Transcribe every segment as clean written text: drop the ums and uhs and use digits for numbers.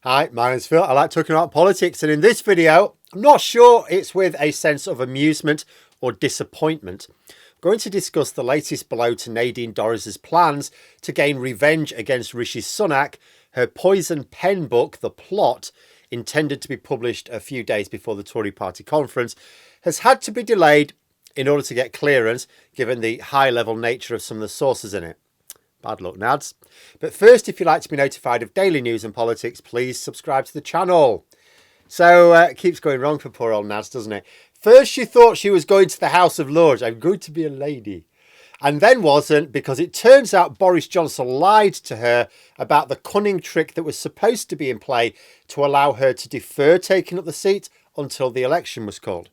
Hi, my name's Phil. I like talking about politics, and in this video, I'm not sure it's with a sense of amusement or disappointment. I'm going to discuss the latest blow to Nadine Dorries' plans to gain revenge against Rishi Sunak. Her poison pen book, The Plot, intended to be published a few days before the Tory party conference, has had to be delayed in order to get clearance, given the high-level nature of some of the sources in it. Bad luck, Nads. But first, if you'd like to be notified of daily news and politics, please subscribe to the channel. So it keeps going wrong for poor old Nads, doesn't it? First, she thought she was going to the House of Lords. I'm going to be a lady. And then wasn't, because it turns out Boris Johnson lied to her about the cunning trick that was supposed to be in play to allow her to defer taking up the seat until the election was called.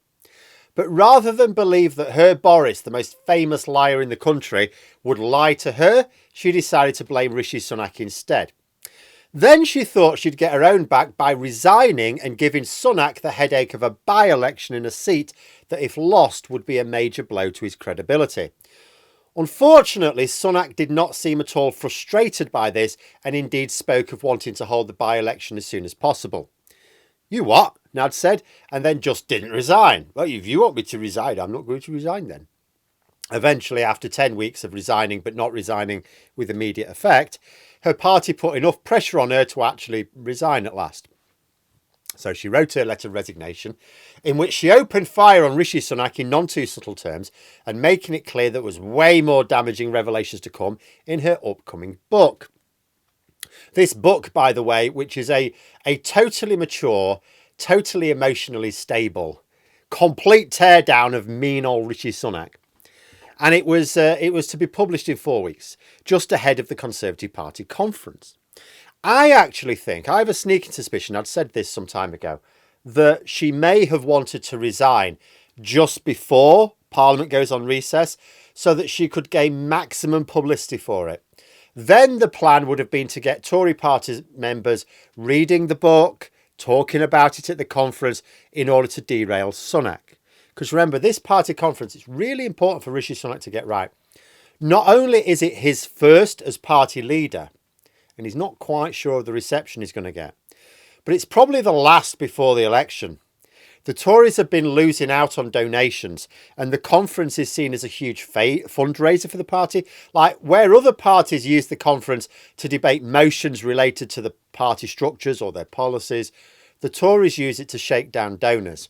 But rather than believe that her Boris, the most famous liar in the country, would lie to her, she decided to blame Rishi Sunak instead. Then she thought she'd get her own back by resigning and giving Sunak the headache of a by-election in a seat that, if lost, would be a major blow to his credibility. Unfortunately, Sunak did not seem at all frustrated by this and indeed spoke of wanting to hold the by-election as soon as possible. You what? Nad said, and then just didn't resign. Well, if you want me to resign, I'm not going to resign then. Eventually, after 10 weeks of resigning, but not resigning with immediate effect, her party put enough pressure on her to actually resign at last. So she wrote her letter of resignation, in which she opened fire on Rishi Sunak in none too subtle terms, and making it clear there was way more damaging revelations to come in her upcoming book. This book, by the way, which is a totally mature, totally emotionally stable, complete teardown of mean old Rishi Sunak. And it was to be published in 4 weeks, just ahead of the Conservative Party conference. I actually think, I have a sneaking suspicion, I'd said this some time ago, that she may have wanted to resign just before Parliament goes on recess so that she could gain maximum publicity for it. Then the plan would have been to get Tory party members reading the book, talking about it at the conference in order to derail Sunak. Because remember, this party conference is really important for Rishi Sunak to get right. Not only is it his first as party leader, and he's not quite sure of the reception he's going to get, but it's probably the last before the election. The Tories have been losing out on donations, and the conference is seen as a huge fundraiser for the party. Like where other parties use the conference to debate motions related to the party structures or their policies, the Tories use it to shake down donors.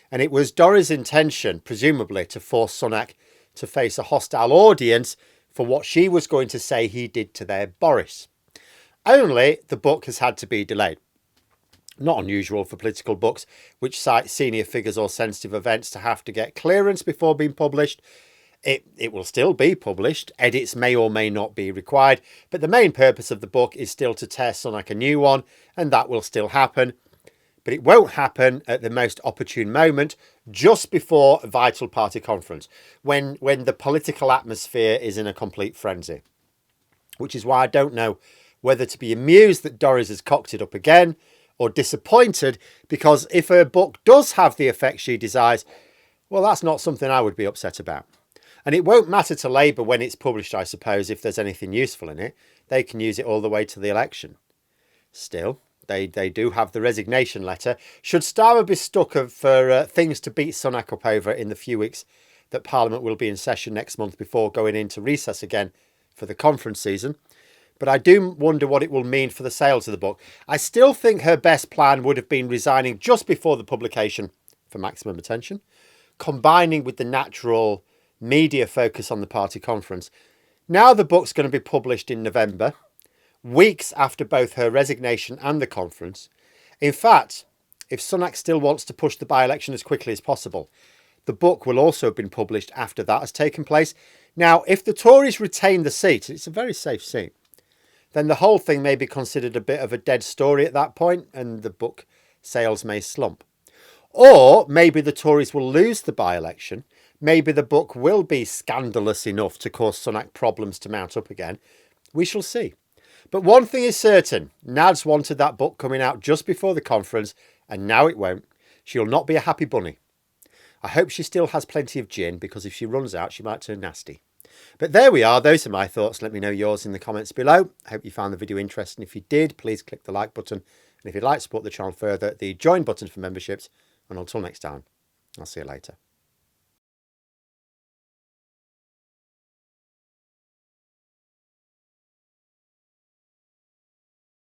And it was Dorries' intention, presumably, to force Sunak to face a hostile audience for what she was going to say he did to their Boris. Only the book has had to be delayed. Not unusual for political books which cite senior figures or sensitive events to have to get clearance before being published. It will still be published. Edits may or may not be required, but the main purpose of the book is still to tear Sunak a new one, and that will still happen. But it won't happen at the most opportune moment, just before a vital party conference, when the political atmosphere is in a complete frenzy. Which is why I don't know whether to be amused that Dorries has cocked it up again, or disappointed, because if her book does have the effect she desires, well, that's not something I would be upset about. And it won't matter to Labour when it's published, I suppose, if there's anything useful in it. They can use it all the way to the election. Still, they do have the resignation letter. Should Starmer be stuck for things to beat Sunak up over in the few weeks that Parliament will be in session next month before going into recess again for the conference season. But I do wonder what it will mean for the sales of the book. I still think her best plan would have been resigning just before the publication for maximum attention, combining with the natural media focus on the party conference. Now the book's going to be published in November, weeks after both her resignation and the conference. In fact, if Sunak still wants to push the by-election as quickly as possible, the book will also have been published after that has taken place. Now, if the Tories retain the seat, it's a very safe seat, then the whole thing may be considered a bit of a dead story at that point, and the book sales may slump. Or maybe the Tories will lose the by-election. Maybe the book will be scandalous enough to cause Sunak problems to mount up again. We shall see. But one thing is certain, Nads wanted that book coming out just before the conference, and now it won't. She'll not be a happy bunny. I hope she still has plenty of gin, because if she runs out, she might turn nasty. But there we are. Those are my thoughts. Let me know yours in the comments below. I hope you found the video interesting. If you did, please click the like button. And if you'd like to support the channel further, the join button for memberships. And until next time, I'll see you later.